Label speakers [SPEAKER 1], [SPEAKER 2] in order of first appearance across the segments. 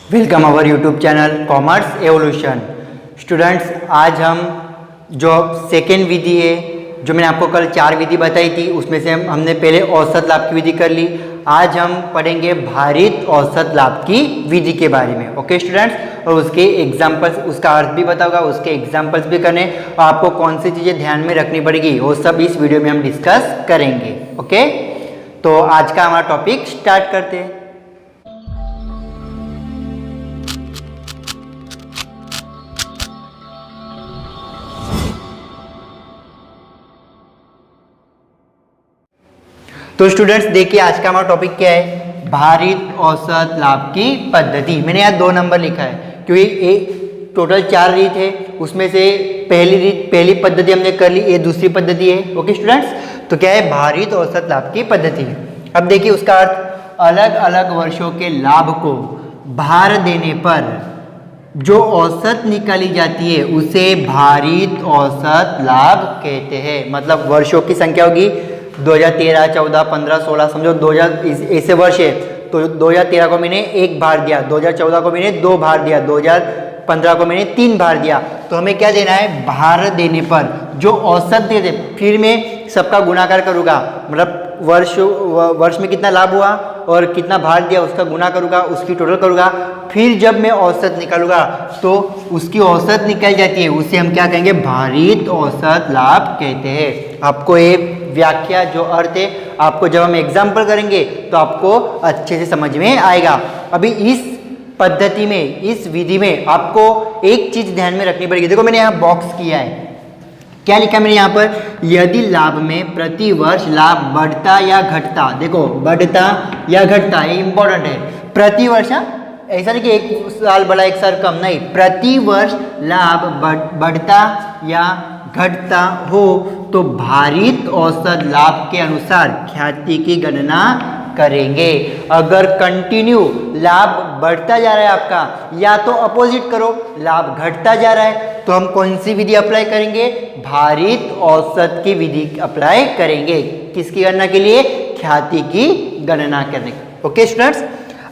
[SPEAKER 1] Welcome our YouTube channel commerce evolution. Students, आज हम जो सेकेंड विधि है, जो मैंने आपको कल 4 विधि बताई थी, उसमें से हमने पहले औसत लाभ की विधि कर ली। आज हम पढ़ेंगे भारित औसत लाभ की विधि के बारे में। ओके स्टूडेंट्स, और उसके एग्जाम्पल्स, उसका अर्थ भी बताऊंगा, उसके एग्जाम्पल्स भी करने और आपको कौन सी चीज़ें ध्यान में रखनी पड़ेगी वो सब इस वीडियो में हम डिस्कस करेंगे। ओके, तो आज का हमारा टॉपिक स्टार्ट करते हैं। तो स्टूडेंट्स देखिए, आज का हमारा टॉपिक क्या है, भारित औसत लाभ की पद्धति। मैंने यहाँ 2 नंबर लिखा है क्योंकि टोटल 4 रीत है, उसमें से पहली पद्धति हमने कर ली, ये दूसरी पद्धति है। ओके स्टूडेंट्स, तो क्या है, भारित औसत लाभ की पद्धति। अब देखिए उसका अर्थ, अलग अलग वर्षों के लाभ को भार देने पर जो औसत निकाली जाती है उसे भारित औसत लाभ कहते हैं। मतलब वर्षों की संख्या होगी 2013, 14, 15, 16, समझो 2000 ऐसे वर्ष है, तो 2013 को मैंने 1 भार दिया, 2014 को मैंने 2 भार दिया, 2015 को मैंने 3 भार दिया। तो हमें क्या देना है, भार देने पर जो औसत दे दे, फिर मैं सबका गुणाकार करूँगा, मतलब वर्ष में कितना लाभ हुआ और कितना भार दिया उसका गुणा करूँगा, उसकी टोटल करूँगा, फिर जब मैं औसत निकालूंगा तो उसकी औसत निकल जाती है, उसे हम क्या कहेंगे, भारित औसत लाभ कहते हैं। आपको ये व्याख्या जो अर्थ है, आपको जब हम एग्जाम्पल करेंगे तो आपको अच्छे से समझ में आएगा। अभी इस पद्धति में, इस विधि में आपको एक चीज ध्यान में रखनी पड़ेगी। देखो मैंने यहाँ बॉक्स किया है, क्या लिखा मैंने यहाँ पर, यदि लाभ में प्रति वर्ष लाभ बढ़ता या घटता, देखो बढ़ता या घटता, ये इंपॉर्टेंट है। प्रति वर्ष, ऐसा नहीं कि एक साल बढ़ा एक साल कम, नहीं, प्रति वर्ष लाभ बढ़ता या घटता हो तो भारित औसत लाभ के अनुसार ख्याति की गणना करेंगे। अगर कंटिन्यू लाभ बढ़ता जा रहा है आपका, या तो अपोजिट करो, लाभ घटता जा रहा है, तो हम कौन सी विधि अप्लाई करेंगे, भारित औसत की विधि अप्लाई करेंगे। किसकी गणना के लिए, ख्याति की गणना करने के। ओके स्टूडेंट्स,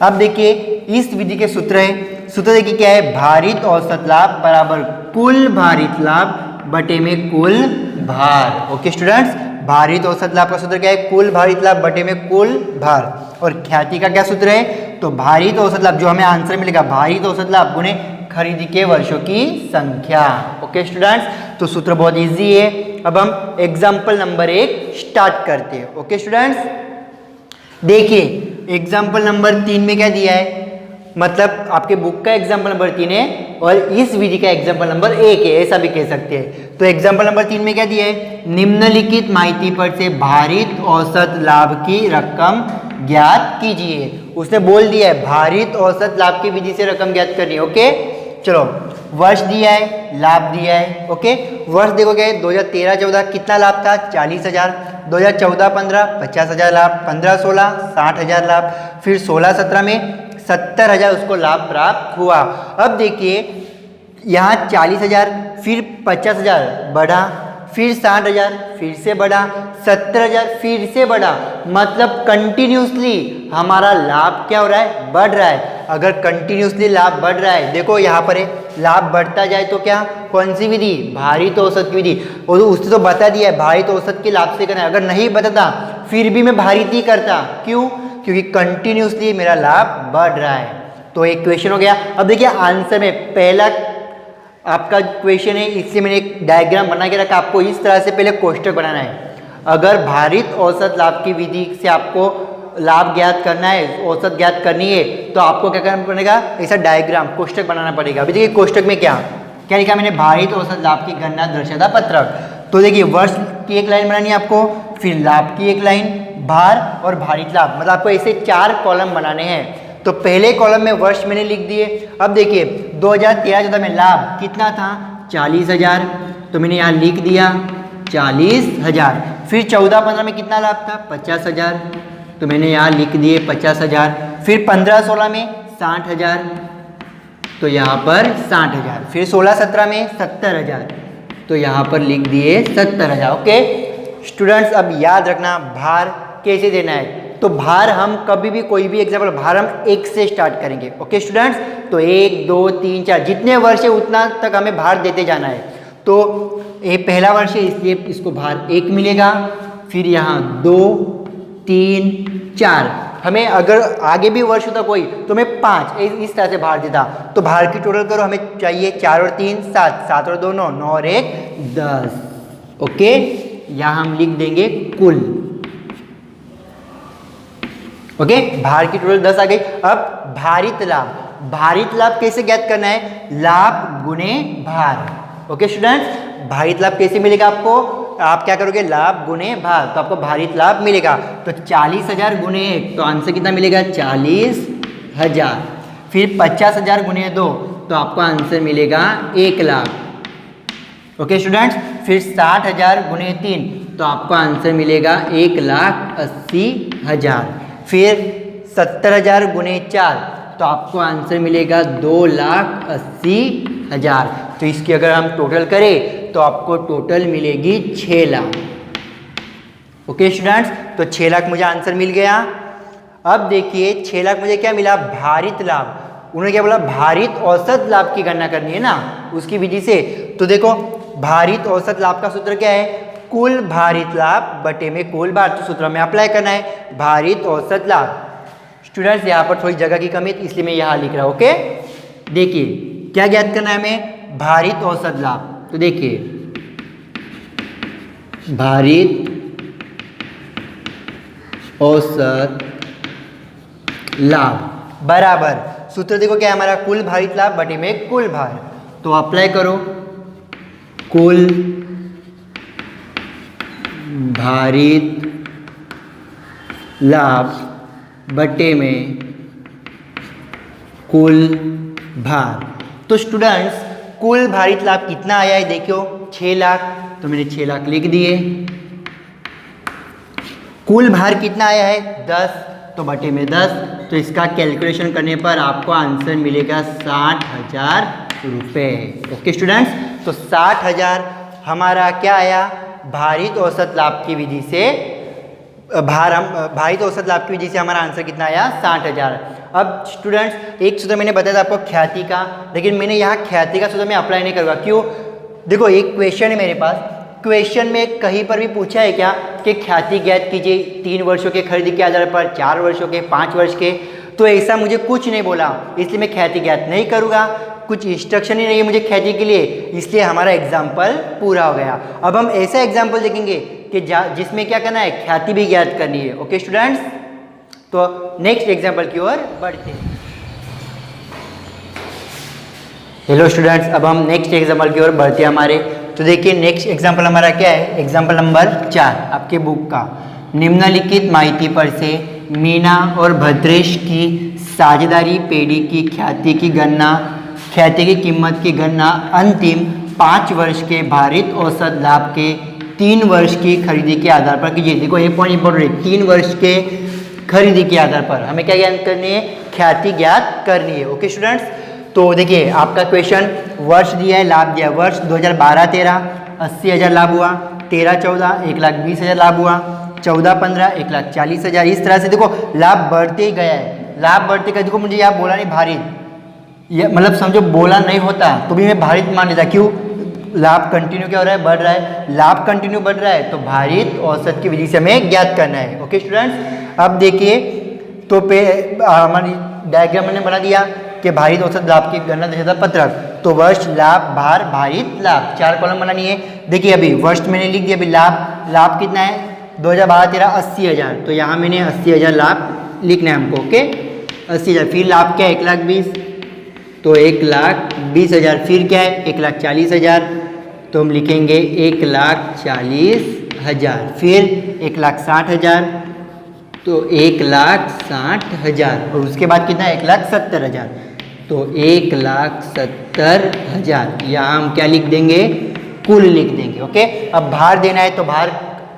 [SPEAKER 1] अब देखिए इस विधि के सूत्र है, सूत्र देखिए क्या है, भारित औसत लाभ बराबर कुल भारित लाभ बटे में कुल भार। ओके स्टूडेंट्स, भारित औसत लाभ का सूत्र क्या है, कुल भारित लाभ बटे में कुल भार। और ख्याति का क्या सूत्र है, तो भारित औसत लाभ, जो हमें आंसर में लिखा, भारित औसत लाभ गुणे खरीदी के वर्षों की संख्या। ओके स्टूडेंट्स, तो सूत्र बहुत इजी है। अब हम एग्जाम्पल नंबर 1 स्टार्ट करते हैं। ओके स्टूडेंट्स, देखिए एग्जाम्पल नंबर 3 में क्या दिया है, मतलब आपके बुक का एग्जाम्पल नंबर 3 है और इस विधि का एग्जाम्पल नंबर 1 है, ऐसा भी कह सकते हैं। तो एग्जाम्पल नंबर 3 में क्या दिया है, निम्नलिखित माहिती पर से भारित औसत लाभ की रकम ज्ञात कीजिए। उसने बोल दिया है भारित औसत लाभ की विधि से रकम ज्ञात करनी है। ओके चलो, वर्ष दिया है, लाभ दिया है। ओके, वर्ष देखोगे 2013-14 कितना लाभ था, 40,000, 2014-15 50,000 लाभ, 15-16 60,000 लाभ, फिर 16-17 में 70,000 उसको लाभ प्राप्त हुआ। अब देखिए यहाँ 40,000, फिर 50,000 बढ़ा, फिर 60,000 फिर से बढ़ा, 70,000 फिर से बढ़ा, मतलब कंटिन्यूसली हमारा लाभ क्या हो रहा है, बढ़ रहा है। अगर कंटिन्यूसली लाभ बढ़ रहा है, देखो यहाँ पर है, लाभ बढ़ता जाए तो क्या, कौन सी विधि, भारित औसत की विधि। और उसने तो बता दिया है भारित औसत के लाभ से करना है, अगर नहीं बताता फिर भी मैं भारित ही करता, क्यों, क्योंकि कंटिन्यूसली मेरा लाभ बढ़ रहा है। तो एक क्वेश्चन हो गया। अब देखिए आंसर में पहला आपका क्वेश्चन है, इसलिए मैंने एक डायग्राम बना के रखा, आपको इस तरह से पहले कोष्टक बनाना है। अगर भारित औसत लाभ की विधि से आपको लाभ ज्ञात करना है, औसत ज्ञात करनी है, तो आपको क्या करना पड़ेगा, ऐसा डायग्राम कोष्टक बनाना पड़ेगा। अभी देखिए कोष्टक में क्या क्या लिखा मैंने, भारित औसत लाभ की गणना दर्शाता पत्रक। तो देखिए वर्ष की एक लाइन बनानी है आपको, फिर लाभ की एक लाइन, भार और भारित लाभ, मतलब आपको ऐसे 4 कॉलम बनाने हैं। तो पहले कॉलम में वर्ष मैंने लिख दिए। अब देखिए 2013-14 में लाभ कितना था, 40,000, तो मैंने यहाँ लिख दिया 40,000। फिर 14-15 में कितना लाभ था, 50,000, तो मैंने यहाँ लिख दिए 50,000। फिर 15-16 में 60,000, तो यहाँ पर 60,000। फिर 16-17 में 70,000, तो यहाँ पर लिख दिए 70,000। ओके स्टूडेंट्स, अब याद रखना भार कैसे देना है, तो भार हम कभी भी कोई भी एग्जाम्पल भार हम 1 से स्टार्ट करेंगे। ओके स्टूडेंट्स, तो 1 2 3 4 जितने वर्ष है उतना तक हमें भार देते जाना है। तो ये पहला वर्ष है इसलिए इसको भार 1 मिलेगा, फिर यहाँ 2 3 4, हमें अगर आगे भी वर्ष होता कोई तो हमें 5 इस तरह से भार देता। तो भार की टोटल करो, हमें चाहिए 4 और 3 7, 7 और 2 9, 9 और 1 10। ओके, यहाँ हम लिख देंगे कुल। ओके, भार की टोटल 10 आ गई। अब भारित लाभ, भारित लाभ कैसे ज्ञात करना है? लाभ गुणे भार। ओके स्टूडेंट्स, भारित लाभ कैसे मिलेगा आपको? आप क्या करोगे? लाभ गुणे भार, तो आपको भारित लाभ मिलेगा। तो 40,000 गुणे 1, तो आंसर कितना मिलेगा? 40,000। फिर 50,000 गुणे 2, तो आपको आंसर मिलेगा 1 लाख। ओके स्टूडेंट्स, फिर 60,000 गुणे 3, तो आपको आंसर मिलेगा 1,80,000। फिर 70,000 गुणे 4, तो आपको आंसर मिलेगा 2,80,000। तो इसकी अगर हम टोटल करें तो आपको टोटल मिलेगी 6 लाख। ओके स्टूडेंट्स, तो 6 लाख मुझे आंसर मिल गया। अब देखिए 6 लाख मुझे क्या मिला? भारित लाभ। उन्होंने क्या बोला? भारित औसत लाभ की गणना करनी है ना, उसकी विधि से। तो देखो भारित औसत लाभ का सूत्र क्या है? कुल भारित लाभ बटे में कुल भार। तो सूत्र में अप्लाई करना है भारित औसत लाभ। स्टूडेंट्स यहाँ पर थोड़ी जगह की कमी है इसलिए मैं यहाँ लिख रहा हूँ। ओके, देखिए क्या ज्ञात करना है हमें? भारित औसत लाभ। तो देखिए भारित औसत लाभ बराबर, सूत्र देखो क्या है हमारा? कुल भारित लाभ बटे में कुल भार। तो अप्लाई करो, कुल भारित लाभ बटे में कुल भार। तो स्टूडेंट्स कुल भारित लाभ कितना आया है? देखियो 6 लाख, तो मैंने 6 लाख लिख दिए। कुल भार कितना आया है? 10, तो बटे में 10। तो इसका कैलकुलेशन करने पर आपको आंसर मिलेगा 60,000 रुपये। ओके स्टूडेंट्स, तो 60,000 हमारा क्या आया? भारित औसत लाभ की विधि से भारित औसत लाभ की विधि से हमारा आंसर कितना आया? 60,000। अब स्टूडेंट्स एक सूत्र मैंने बताया था आपको ख्याति का, लेकिन मैंने यहाँ ख्याति का सूत्र मैं अप्लाई नहीं करूँगा। क्यों? देखो एक क्वेश्चन है मेरे पास, क्वेश्चन में कहीं पर भी पूछा है क्या कि ख्याति ज्ञात कीजिए 3 वर्षों के खरीदी के आधार पर, 4 वर्षों के, 5 वर्ष के। तो ऐसा मुझे कुछ नहीं बोला, इसलिए मैं ख्याति ज्ञात नहीं करूँगा। कुछ इंस्ट्रक्शन ही नहीं है मुझे ख्याति के लिए, इसलिए हमारा एग्जाम्पल पूरा हो गया। अब हम ऐसा एग्जाम्पल देखेंगे कि जिसमें क्या करना है? ख्याति भी ज्ञात करनी है। ओके स्टूडेंट्स, तो नेक्स्ट एग्जाम्पल की ओर बढ़ते हैं। हेलो स्टूडेंट्स, अब हम नेक्स्ट एग्जाम्पल की ओर बढ़ते हैं हमारे। तो देखिए नेक्स्ट एग्जाम्पल हमारा क्या है? एग्जाम्पल नंबर 4 आपके बुक का। निम्नलिखित माहिती पर से मीना और भद्रेश की साझेदारी पेड़ी की ख्याति की गणना, ख्याति की कीमत की गणना अंतिम 5 वर्ष के भारित औसत लाभ के 3 वर्ष की खरीदी के आधार पर कीजिए। देखो ये पॉइंट इंपॉर्टेंट है, 3 वर्ष के खरीदी के आधार पर हमें क्या ज्ञात करनी है? ख्याति ज्ञात करनी है। ओके स्टूडेंट्स, तो देखिए आपका क्वेश्चन वर्ष दिया है, लाभ दिया है। वर्ष 2012-13 80,000 लाभ हुआ, 13-14 1,20,000 लाभ हुआ, 14-15 1,40,000। इस तरह से देखो लाभ बढ़ते ही गया है, लाभ बढ़ते गया। देखो मुझे यहाँ बोला नहीं भारित, ये मतलब समझो बोला नहीं होता तो भी मैं भारित मान लेता। क्यों? लाभ कंटिन्यू क्या हो रहा है? बढ़ रहा है। लाभ कंटिन्यू बढ़ रहा है तो भारित औसत की विधि से हमें ज्ञात करना है। ओके स्टूडेंट्स, अब देखिए तो हमारी डायग्राम मैंने बना दिया कि भारित औसत लाभ की गणना दर्शाता पत्रक। तो वर्ष, लाभ, भार, भारित लाभ 4 कॉलम बनानी है। देखिए अभी वर्ष मैंने लिख दिया। अभी लाभ कितना है? 2012-13 80,000, तो यहाँ मैंने 80,000 लाभ लिखना है हमको। ओके 80,000। फिर लाभ क्या है? 1,20,000, तो 1,20,000। फिर क्या है? 1,40,000, तो हम लिखेंगे 1,40,000। फिर 1,60,000, तो 1,60,000। और उसके बाद कितना है? 1,70,000, तो 1,70,000। यहाँ हम क्या लिख देंगे? कुल लिख देंगे। ओके, अब भार देना है तो भार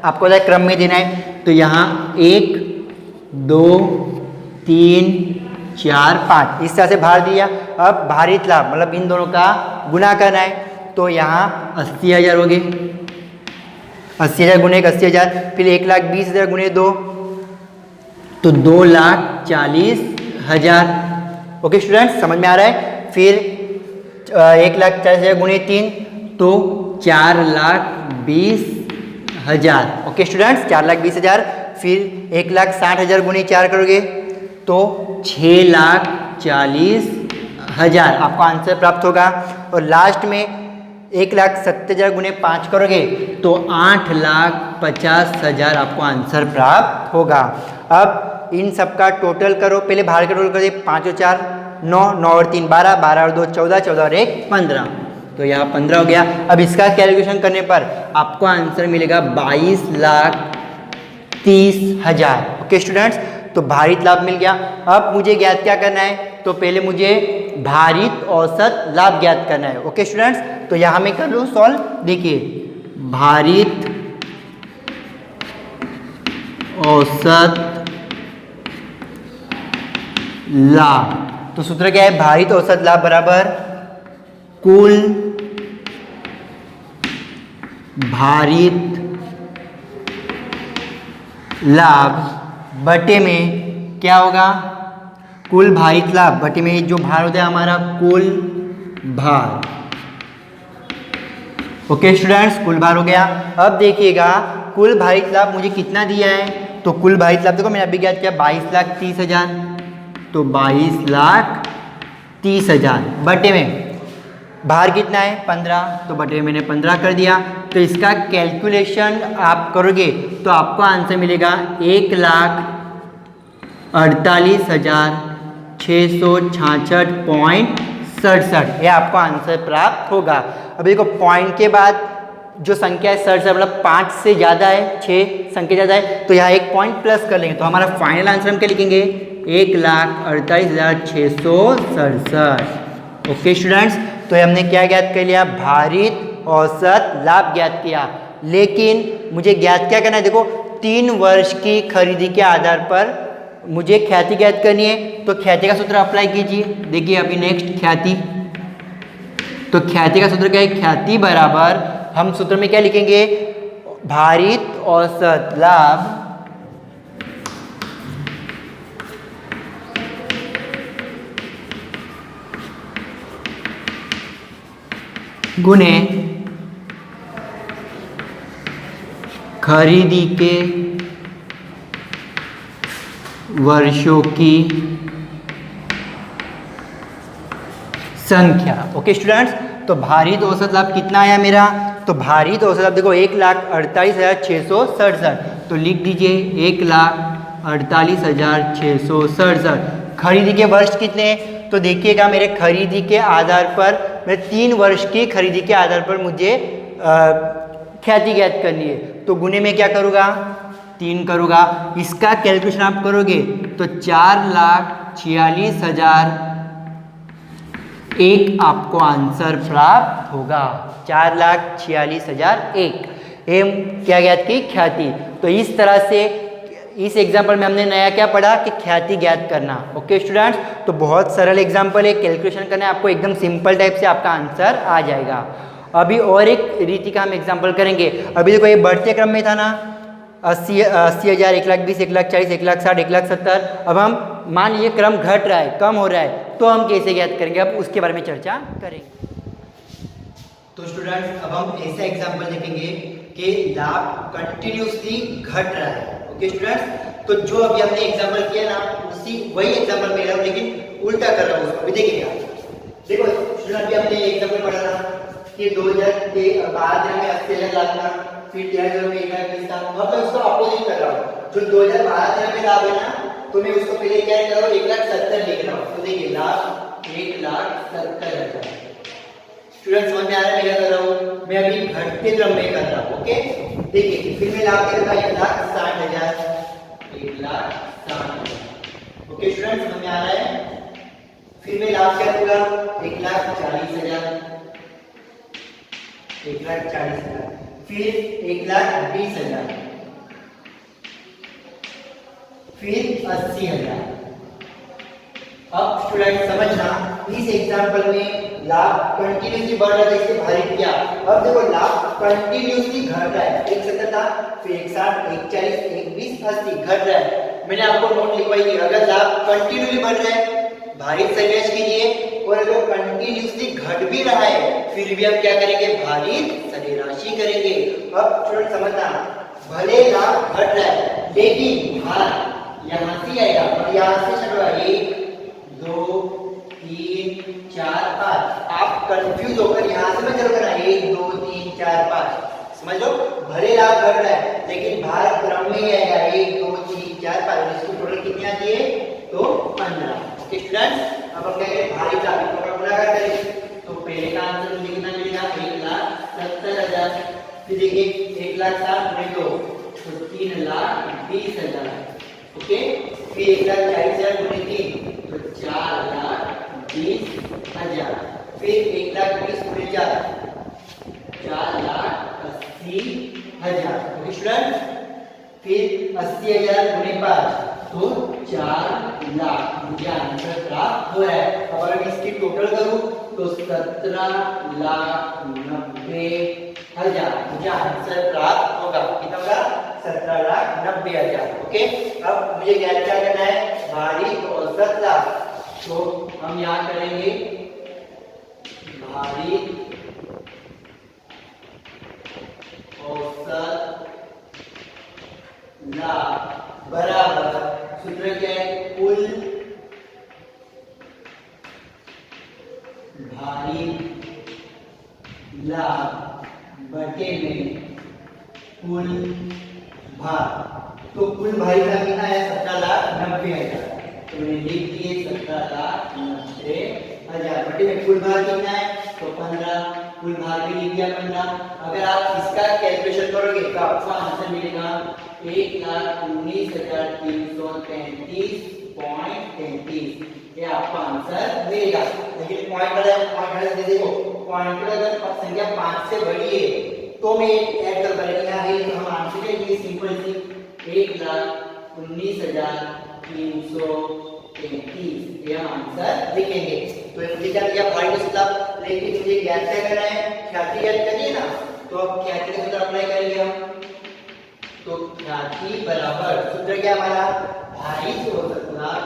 [SPEAKER 1] आपको क्रम में देना है। तो यहाँ 1 2 3 4 5 इस तरह से भार दिया। अब भारित लाभ मतलब इन दोनों का गुना करना है। तो यहाँ 80,000 हो गए, 80,000 गुणे 80,000। फिर 1,20,000 गुणे 2, तो 2,40,000। ओके स्टूडेंट्स, समझ में आ रहा है। फिर 1,40,000 गुणे 3 तो 4,20,000। Okay students, 4,20,000। फिर 1,60,000 गुणे 4 करोगे तो 6,40,000 आपको आंसर प्राप्त होगा। और लास्ट में 1,70,000 गुणे 5 करोगे तो 8,50,000 आपको आंसर प्राप्त होगा। अब इन सब का टोटल करो, पहले बाहर का टोटल कर दे। 5 और 4 9, 9 और 3 12, 12 और 2 14, 14 और 1 15, तो यहाँ 15 हो गया। अब इसका कैलकुलेशन करने पर आपको आंसर मिलेगा 22,30,000। ओके स्टूडेंट्स, तो भारित लाभ मिल गया। अब मुझे ज्ञात क्या करना है, तो पहले मुझे भारित औसत लाभ ज्ञात करना है। ओके स्टूडेंट्स, तो यहाँ मैं कर लूँ सॉल्व। देखिए, भारित औसत लाभ, तो सूत्र क्या है, भारित औसत लाभ बराबर कुल भारित लाभ बटे में क्या होगा, कुल भारित लाभ बटे में जो भार होता है हमारा कुल भार। ओके स्टूडेंट्स, कुल भार हो गया। अब देखिएगा कुल भारित लाभ मुझे कितना दिया है, तो कुल भारित लाभ देखो मैंने अभी क्या किया, 22,30,000, तो 22,30,000 बटे में भार कितना है 15, तो बटे में मैंने 15 कर दिया। तो इसका कैलकुलेशन आप करोगे तो आपको आंसर मिलेगा 1,48,666.67, ये आपको आंसर प्राप्त होगा। अब देखो पॉइंट के बाद जो संख्या है 67, मतलब 5 से ज़्यादा है, 6 संख्या ज़्यादा है, तो यहाँ एक पॉइंट प्लस कर लेंगे, तो हमारा फाइनल आंसर हम क्या लिखेंगे, 1,48,667। ओके स्टूडेंट्स, तो हमने क्या ज्ञात कर लिया, भारित औसत लाभ ज्ञात किया। लेकिन मुझे ज्ञात क्या करना है, देखो 3 वर्ष की खरीदी के आधार पर मुझे ख्याति ज्ञात करनी है, तो ख्याति का सूत्र अप्लाई कीजिए। देखिए अभी नेक्स्ट ख्याति, तो ख्याति का सूत्र क्या है, ख्याति बराबर हम सूत्र में क्या लिखेंगे, भारित औसत लाभ गुने खरीदी के वर्षों की संख्या। ओके स्टूडेंट्स, तो भारित औसत लाभ कितना आया मेरा, तो भारित औसत लाभ देखो 1,48,667, तो लिख दीजिए 1,48,667। खरीदी के वर्ष कितने हैं, तो देखिएगा मेरे खरीदी के आधार पर, मैं 3 वर्ष की खरीदी के आधार पर मुझे ख्याति ज्ञात करनी है, तो गुने में क्या करूँगा, 3 करूँगा। इसका कैलकुलेशन आप करोगे तो 4,46,001 आपको आंसर प्राप्त होगा, 4,46,001 एम क्या ज्ञात की, ख्याति। तो इस तरह से इस एग्जाम्पल में हमने नया क्या पढ़ा कि ख्याति ज्ञात करना। ओके स्टूडेंट्स, तो बहुत सरल एग्जाम्पल है, कैलकुलेशन करना है आपको, एकदम सिंपल टाइप से आपका आंसर आ जाएगा। अभी और एक रीति का हम एग्जाम्पल करेंगे। अभी देखो ये बढ़ते क्रम में था ना, 80,000, 1,20,000, 1,40,000, 1,60,000, 1,70,000। अब हम मान लीजिए क्रम घट रहा है, कम हो रहा है, तो हम कैसे ज्ञात करेंगे, अब उसके बारे में चर्चा करेंगे। तो स्टूडेंट्स, अब हम ऐसा एग्जाम्पल देखेंगे कि लाभ कंटिन्यूसली घट रहा है। ओके स्टूडेंट्स, तो जो अभी हमने एग्जाम्पल किया ना, उसी वही एग्जाम्पल में रहा हूं, लेकिन उल्टा कर रहा हूँ उसको। अभी देखिएगा, देखो स्टूडेंट अभी हमने एग्जाम्पल पढ़ा था कि 2012 में 80,000 लाभ था, फिर 13 में 1,20,000 था। अब मैं उसको अपोजिट कर रहा हूँ, जो 2012 में लाभ है ना, तो मैं उसको पहले क्या कर रहा हूँ, 1,70,000 लिख रहा हूँ। तो देखिए लाभ 1,70,000। स्टूडेंट समझ में आ रहा है मैं क्या कर रहा हूँ, मैं अभी घटते क्रम में कर रहा हूँ। ओके, देखिए फिर मैं लाभ करूंगा 1,60,000, 1,60,000। ओके स्टूडेंट समझ में आ रहा है। फिर मैं लाभ क्या करूंगा, 1,40,000, 1,40,000, फिर 1,20,000, फिर 80,000। अब स्टूडेंट समझना, इस एग्जांपल में लाभ कंटिन्यूसली बढ़ रहा है, इससे भारित किया। अब देखो लाभ कंटिन्यूसली घट रहा है, 1,70 था, फिर 1,60, 1,40, 1,20, 80 घट रहा है। मैंने आपको नोट लिखवाई थी, अगर लाभ कंटिन्यूली बढ़ रहा है भारित सरेराश कीजिए, और अगर कंटिन्यूसली घट भी रहा है फिर भी हम क्या करेंगे, भारित सरेराशी करेंगे। अब स्टूडेंट समझना, भले लाभ घट रहा है लेकिन भार यहाँ से आएगा और यहाँ से चलेगा 1 2 3 4 5। आप कंफ्यूज होकर यहाँ से मत चलो करना 1 2 3 4 5, समझ लो। भले लाभ घट रहा है लेकिन भार क्रम में ही आएगा 1 2 3 4 5। इसको टोटल कितनी आती है, तो 15। ओके स्टूडेंट्स, अब हम क्या करें, भारित लाभ का गुणाकार करें। तो पहले का आंसर मुझे कितना मिलेगा, 1,70,000। फिर देखिए 1,60,000 गुणे 2 तो 3,20,000। ओके, फिर 1,40,000 गुणे 3 तो 4,20,000। फिर 1,20,000 गुणे 4 4,80,000। ओके स्टूडेंट, फिर 80,000 गुणे 5 तो 4 लाख। मुझे आंसर प्राप्त हो रहा है। अब अगर मैं इसकी टोटल करूं तो 17,90,000 मुझे आंसर प्राप्त होगा। कितना होगा, 17,90,000। ओके, अब मुझे ज्ञात क्या करना है, भारित औसत लाभ। तो हम यहाँ करेंगे भारित औसत लाभ बराबर, सूत्र क्या है, कुल भारित लाभ बटे में कुल भार। तो कुल भारित लाभ कितना है, 17,90,000। तो मैंने लिख दिए 17,90,000 बटे में कुल भार कितना है, तो 15। कुल भार भी लिख दिया 15। अगर आप इसका कैलकुलेशन करोगे तो आपको आंसर मिलेगा 1,19,333.33। ये आपका आंसर मिलेगा। लेकिन पॉइंट देखो, पॉइंट अगर संख्या 5 से बड़ी है तो मैं ऐड कर पाएंगे। यहाँ है तो हम आंसर के सिंपल सी 1,19,333 ये हम आंसर लिखेंगे। तो मुझे क्या दिया, भारित औसत लाभ। लेकिन मुझे ज्ञात क्या करना है, ख्याति ज्ञात करनी है ना। तो अब ख्याति का सूत्र अप्लाई करेंगे हम। तो ख्याति बराबर, सूत्र क्या हमारा, भारित औसत लाभ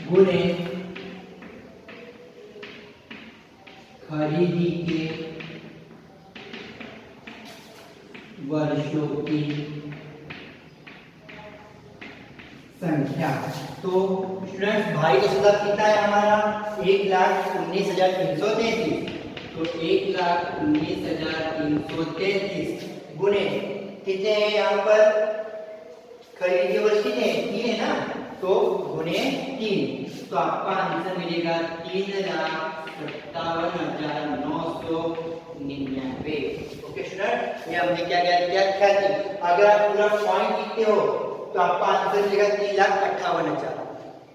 [SPEAKER 1] गुणे खरीदी के वर्षों की संख्या। तो स्टूडेंट्स, भारित औसत लाभ कितना है हमारा, 1,19,333। तो 1,19,333 गुणे कितने हैं यहाँ पर, खरीदी के वर्ष कितने, 3 है ना, तो गुणे 3। तो आपका आंसर मिलेगा 3,57,999। ओके स्टूडेंट, ये हमने क्या किया, ख्याति। अगर आप पूरा पॉइंट लिखते हो तो आपका आंसर मिलेगा 3,58,000।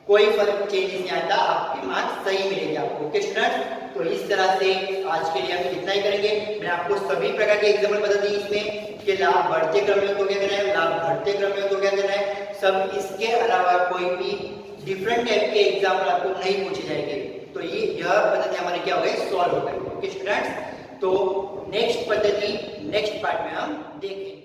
[SPEAKER 1] कोई फर्क चेंजेस नहीं आता, आपके मार्क्स सही मिलेंगे आपको। ओके स्टूडेंट, तो इस तरह से आज के लिए हम इतना ही करेंगे। मैं आपको सभी प्रकार के एग्जाम्पल बता दी इसमें कि लाभ बढ़ते क्रम में तो क्या करना है, लाभ घटते क्रम में तो क्या करना है, सब। इसके अलावा कोई भी डिफरेंट टाइप के एग्जाम्पल आपको नहीं पूछे जाएंगे। तो यह पद्धति हमारे क्या हो गए, सॉल्व हो गई। ओके स्टूडेंट्स, तो नेक्स्ट पद्धति नेक्स्ट पार्ट में हम देखेंगे।